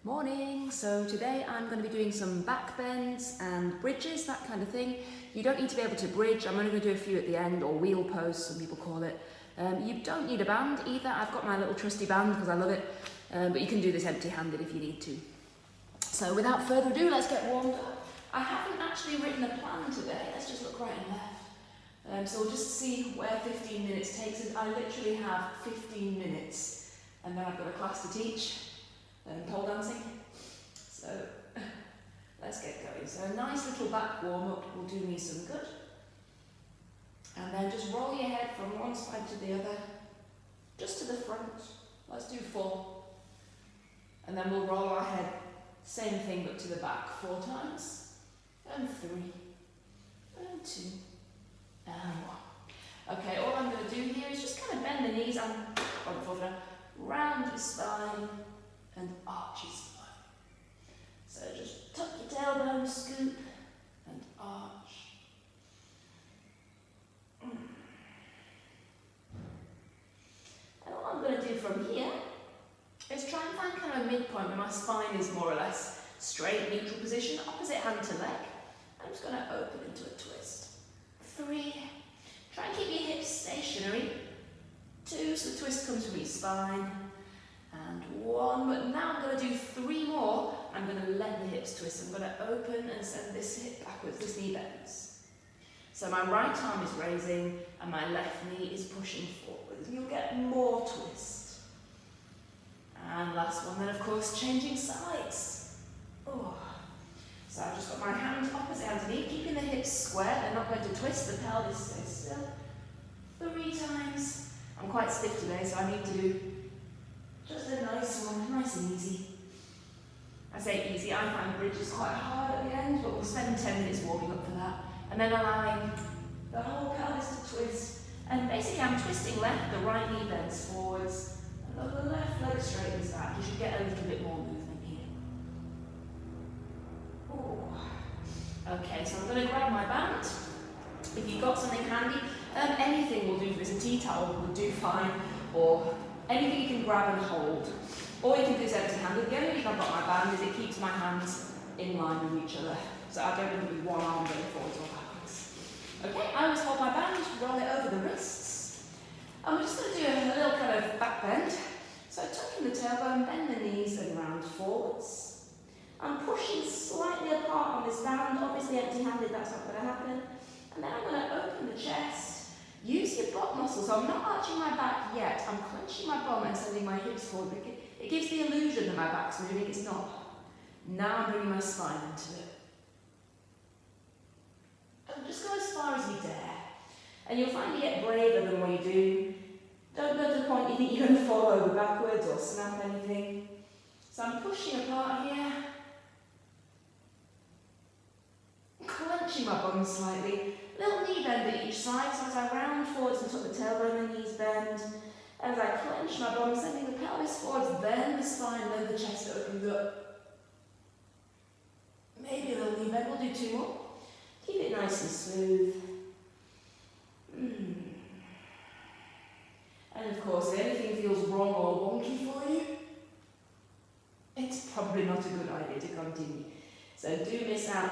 Morning. So today I'm going to be doing some back bends and bridges, that kind of thing. You don't need to be able to bridge. I'm only going to do a few at the end, or wheel posts, some people call it. You don't need a band either. I've got my little trusty band because I love it, but you can do this empty-handed if you need to. So without further ado, let's get warmed up. I haven't actually written a plan today. Let's just look right and left. So we'll just see where 15 minutes takes us. I literally have 15 minutes and then I've got a class to teach. Pole dancing. So let's get going. So a nice little back warm up will do me some good. And then just roll your head from one side to the other, just to the front. Let's do 4. And then we'll roll our head, same thing but to the back 4 times. And 3. And 2. And 1. Okay, all I'm going to do here is just kind of bend the knees and round your spine and arch your spine. So just tuck your tailbone, scoop and arch. And all I'm going to do from here is try and find kind of a midpoint where my spine is more or less straight, neutral position, opposite hand to leg. I'm just going to open into a twist. 3. Try and keep your hips stationary. 2, so the twist comes from your spine. And 1, but now I'm going to do 3 more. I'm going to let the hips twist. I'm going to open and send this hip backwards, this knee bends. So my right arm is raising and my left knee is pushing forwards. You'll get more twist. And last one then, of course, changing sides. Oh. So I've just got my hand opposite underneath, keeping the hips square. They're not going to twist, the pelvis stays still. 3 times. I'm quite stiff today, so I need to do just a nice one, nice and easy. I say easy, I find bridges quite hard at the end, but we'll spend 10 minutes warming up for that. And then allowing the whole pelvis to twist. And basically I'm twisting left, the right knee bends forwards, and the left leg straightens back. You should get a little bit more movement here. Ooh. Okay, so I'm going to grab my band. If you've got something handy, anything will do for this. A tea towel would do fine, or anything you can grab and hold. Or you can do this empty-handed. The only reason I've got my band is it keeps my hands in line with each other. So I don't need to be one arm going forwards or backwards. Okay, I always hold my band, roll it over the wrists. And we're just going to do a little kind of back bend. So tucking the tailbone, bend the knees and round forwards. I'm pushing slightly apart on this band, obviously empty-handed, that's not going to happen. And then I'm going to open the chest. Use your butt muscles. So I'm not arching my back yet. I'm clenching my bum and sending my hips forward. It gives the illusion that my back's moving. It's not. Now I'm bringing my spine into it. And just go as far as you dare. And you'll find you get braver the more you do. Don't go to the point you think you're going to fall over backwards or snap anything. So I'm pushing apart here. Clenching my bum slightly. Little knee bend at each side, so as I round forwards and tuck the tailbone, the knees bend. As I clench my bum, sending the pelvis forwards, then the spine, then the chest opens up. Maybe a little knee bend, we'll do 2 more. Keep it nice and smooth. And of course, if anything feels wrong or wonky for you, it's probably not a good idea to continue. So do miss out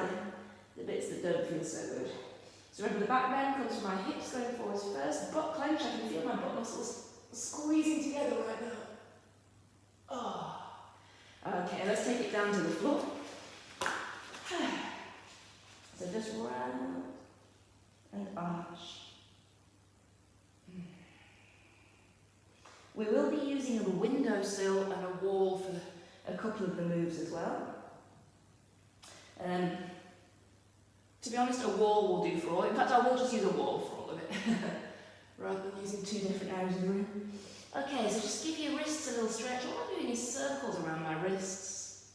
the bits that don't feel so good. So remember, the back bend comes from my hips going forwards first. Butt clench, I can feel my butt muscles squeezing together right now. Oh. Okay, let's take it down to the floor. So just round and arch. We will be using a windowsill and a wall for a couple of the moves as well. To be honest, a wall will do for all. In fact, I will just use a wall for all of it, rather than using 2 different areas of the room. Okay, so just give your wrists a little stretch. All I'm doing is circles around my wrists.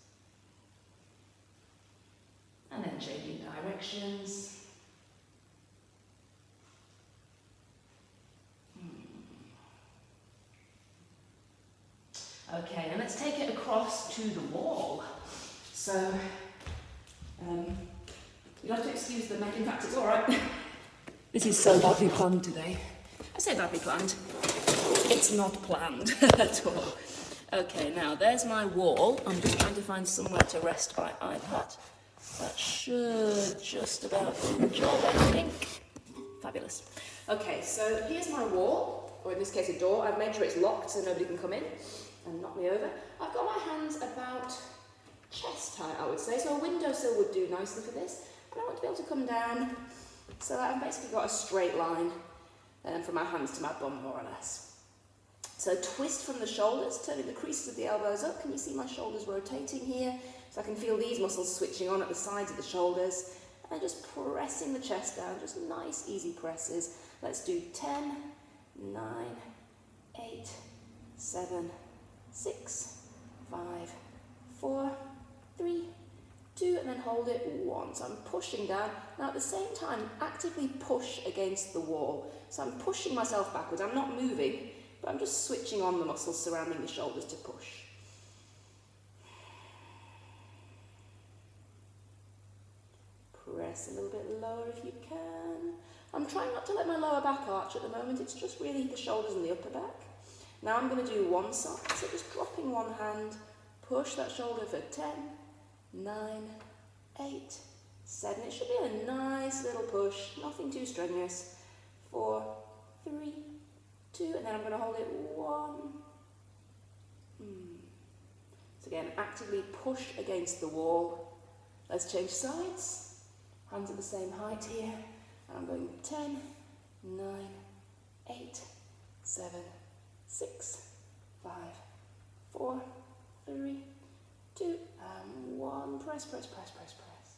And then changing directions. Okay, and let's take it across to the wall. So, you'll have to excuse the make. In fact, it's all right. This is so badly planned today. I say badly planned. It's not planned at all. Okay, now there's my wall. I'm just trying to find somewhere to rest my iPad. That should just about do the job, I think. Fabulous. Okay, so here's my wall, or in this case a door. I've made sure it's locked so nobody can come in and knock me over. I've got my hands about chest height, I would say, so a windowsill would do nicely for this. But I want to be able to come down, so I've basically got a straight line from my hands to my bum, more or less. So twist from the shoulders, turning the creases of the elbows up. Can you see my shoulders rotating here? So I can feel these muscles switching on at the sides of the shoulders. And just pressing the chest down, just nice, easy presses. Let's do 10, 9, 8, 7, 6, 5, 4, 3, 2, and then hold it 1. So I'm pushing down. Now at the same time, actively push against the wall. So I'm pushing myself backwards. I'm not moving, but I'm just switching on the muscles surrounding the shoulders to push. Press a little bit lower if you can. I'm trying not to let my lower back arch at the moment. It's just really the shoulders and the upper back. Now I'm going to do one side. So just dropping one hand, push that shoulder for 10, 9, 8, 7. It should be a nice little push, nothing too strenuous. 4, 3, 2, and then I'm going to hold it 1. So again, actively push against the wall. Let's change sides. Hands at the same height here. And I'm going 10, 9, 8, 7, 6, 5, 4, 3, 2, and 1. Press, press, press, press, press.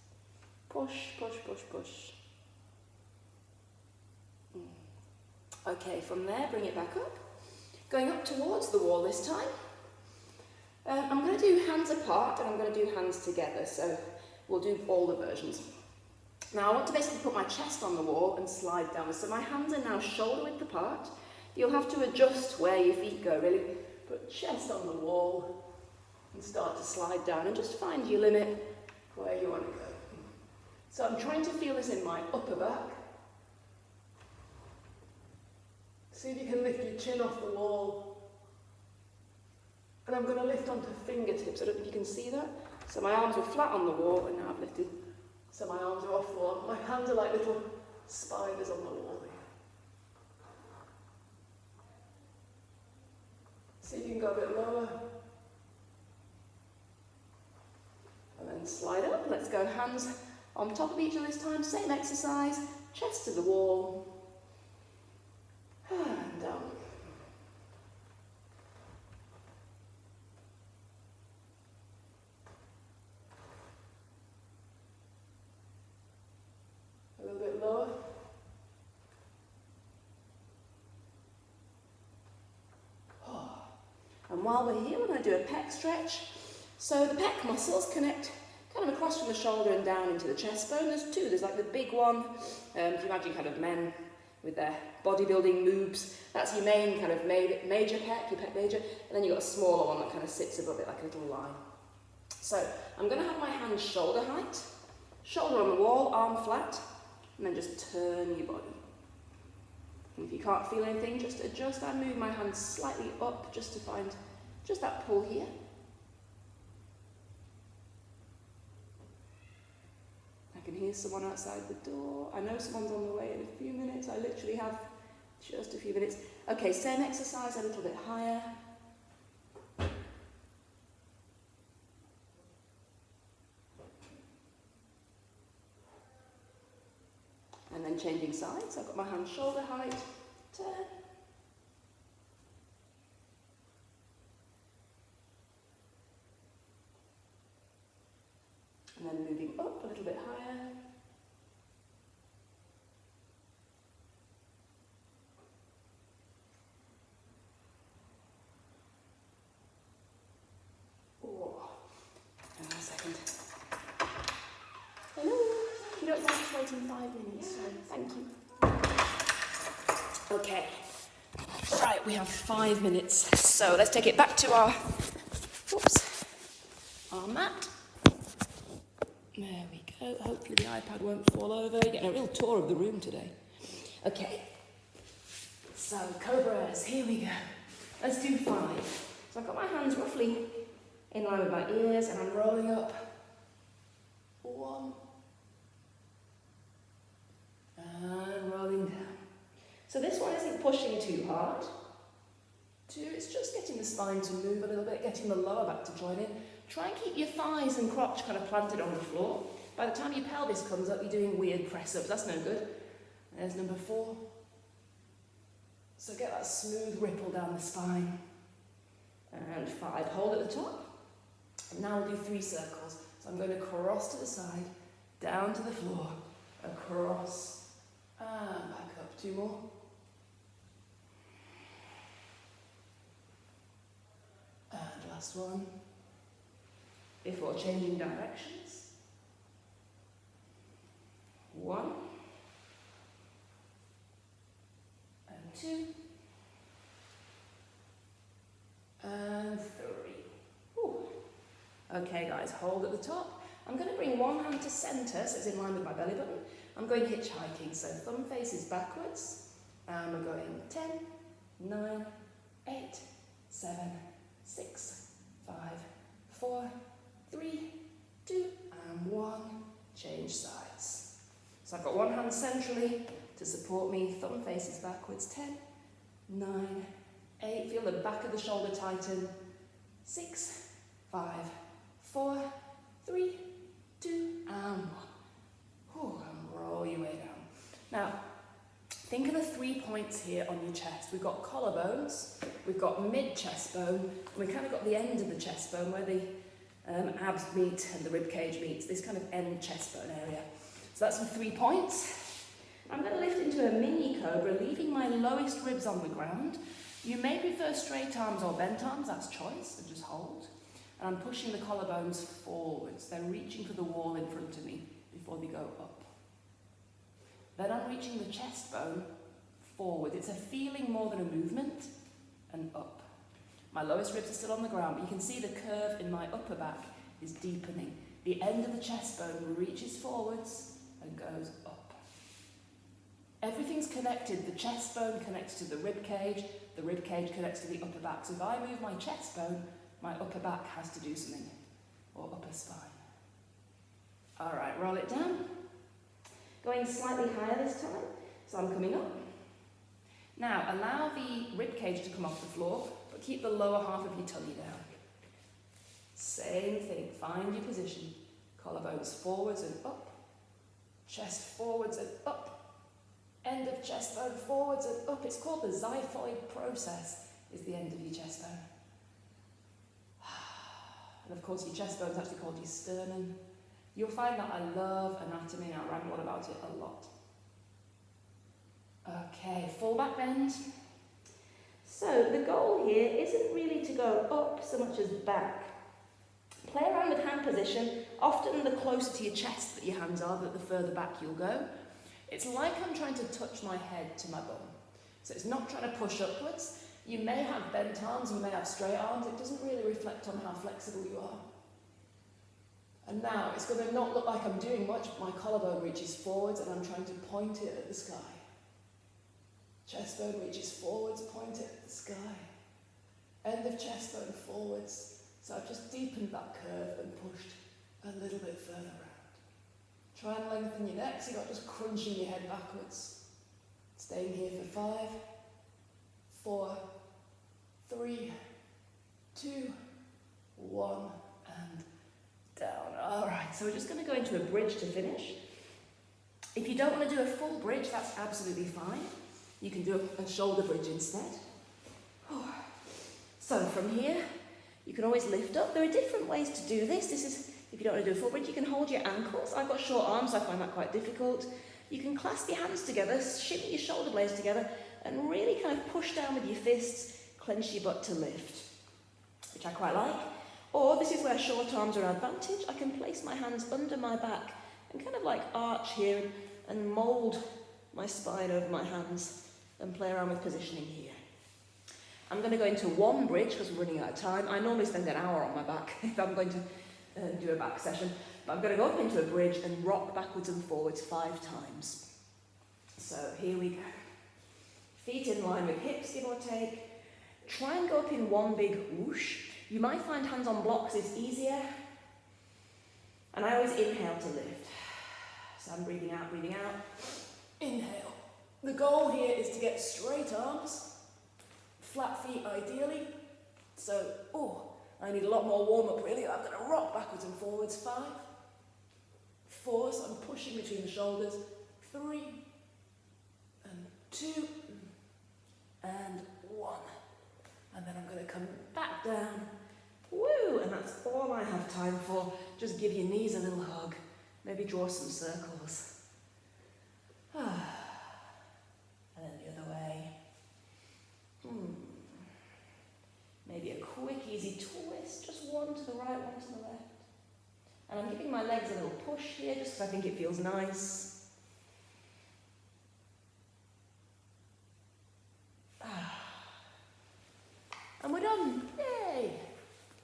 Push, push, push, push. Okay, from there, bring it back up. Going up towards the wall this time. I'm going to do hands apart and I'm going to do hands together, so we'll do all the versions. Now I want to basically put my chest on the wall and slide down. So my hands are now shoulder width apart. You'll have to adjust where your feet go, really. Put chest on the wall and start to slide down and just find your limit where you want to go. So I'm trying to feel this in my upper back. See if you can lift your chin off the wall. And I'm going to lift onto fingertips. I don't know if you can see that. So my arms were flat on the wall and now I've lifted. So my arms are off the wall. My hands are like little spiders on the wall here. See if you can go a bit lower. And then slide up. Let's go hands on top of each other this time. Same exercise. Chest to the wall. And down. A little bit lower. And while we're here, we're going to do a pec stretch. So the pec muscles connect kind of across from the shoulder and down into the chest bone. There's two. There's like the big one. If you imagine kind of men with their bodybuilding moves, that's your main kind of major pec, your pec major, and then you've got a smaller one that kind of sits above it like a little line. So I'm going to have my hands shoulder height, shoulder on the wall, arm flat, and then just turn your body. And if you can't feel anything, just adjust. I move my hands slightly up just to find just that pull here. I can hear someone outside the door. I know someone's on the way in a few minutes. I literally have just a few minutes. Okay, same exercise, a little bit higher. And then changing sides. I've got my hands shoulder height, turn. And then moving up a little bit higher. Oh, hang on a second. Hello, you don't mind just waiting 5 minutes, so thank you. Okay, right, we have 5 minutes, so let's take it back to our mat. There we go. Hopefully the iPad won't fall over. You're getting a real tour of the room today. Okay. So, cobras, here we go. Let's do 5. So I've got my hands roughly in line with my ears and I'm rolling up. 1. And rolling down. So this one isn't pushing too hard. 2, it's just getting the spine to move a little bit, getting the lower back to join in. Try and keep your thighs and crotch kind of planted on the floor. By the time your pelvis comes up, you're doing weird press-ups. That's no good. There's number 4. So get that smooth ripple down the spine. And 5, hold at the top. And now we'll do 3 circles. So I'm going to cross to the side, down to the floor, across, and back up. 2 more. And last one. Before changing directions. 1. And 2. And 3. Ooh. Okay guys, hold at the top. I'm going to bring one hand to centre, so it's in line with my belly button. I'm going hitchhiking, so thumb faces backwards. And we're going 10, 9, 8, 7, 6, 5, 4, 3, 2, and 1. Change sides. So I've got one hand centrally to support me, thumb faces backwards. 10, 9, 8, feel the back of the shoulder tighten. 6, 5, 4, 3, 2, and 1. Ooh, and roll your way down. Now, think of the 3 points here on your chest. We've got collarbones, we've got mid-chest bone, and we've kind of got the end of the chest bone where the abs meet and the rib cage meets, this kind of end chest bone area. So that's the 3 points. I'm going to lift into a mini cobra, leaving my lowest ribs on the ground. You may prefer straight arms or bent arms, that's choice, and just hold. And I'm pushing the collarbones forwards. They're reaching for the wall in front of me before they go up. Then I'm reaching the chest bone forward. It's a feeling more than a movement, and up. My lowest ribs are still on the ground, but you can see the curve in my upper back is deepening. The end of the chest bone reaches forwards and goes up. Everything's connected. The chest bone connects to the rib cage connects to the upper back. So if I move my chest bone, my upper back has to do something, or upper spine. All right, roll it down. Going slightly higher this time, so I'm coming up. Now, allow the rib cage to come off the floor, but keep the lower half of your tummy down. Same thing, find your position. Collarbones forwards and up. Chest forwards and up. End of chest bone forwards and up. It's called the xiphoid process, is the end of your chest bone. And of course your chest bone is actually called your sternum. You'll find that I love anatomy and I ramble on about it a lot. Okay, full back bend. So the goal here isn't really to go up so much as back. Play around with hand position. Often the closer to your chest that your hands are, the further back you'll go. It's like I'm trying to touch my head to my bum. So it's not trying to push upwards. You may have bent arms, you may have straight arms. It doesn't really reflect on how flexible you are. And now it's going to not look like I'm doing much. My collarbone reaches forwards and I'm trying to point it at the sky. Chest bone reaches forwards, point it at the sky. End of chest bone forwards. So I've just deepened that curve and pushed a little bit further around. Try and lengthen your neck so you're not just crunching your head backwards. Staying here for 5, 4, 3, 2, 1, and down. All right, so we're just going to go into a bridge to finish. If you don't want to do a full bridge, that's absolutely fine. You can do a shoulder bridge instead. So from here, you can always lift up. There are different ways to do this. This is, if you don't want to do a full bridge, you can hold your ankles. I've got short arms, so I find that quite difficult. You can clasp your hands together, shimmy your shoulder blades together, and really kind of push down with your fists, clench your butt to lift, which I quite like. Or this is where short arms are an advantage. I can place my hands under my back and kind of like arch here and mould my spine over my hands and play around with positioning here. I'm going to go into one bridge because we're running out of time. I normally spend an hour on my back if I'm going to do a back session. But I'm going to go up into a bridge and rock backwards and forwards 5 times. So here we go. Feet in line with hips, give or take. Try and go up in one big whoosh. You might find hands on blocks is easier. And I always inhale to lift. So I'm breathing out, breathing out. Inhale. The goal here is to get straight arms, flat feet ideally. So, I need a lot more warm up really. I'm going to rock backwards and forwards. 5, 4, so I'm pushing between the shoulders. 3, and 2, and 1. And then I'm going to come back down. Woo! And that's all I have time for. Just give your knees a little hug. Maybe draw some circles. And then the other way. Maybe a quick, easy twist. Just one to the right, one to the left. And I'm giving my legs a little push here just because I think it feels nice.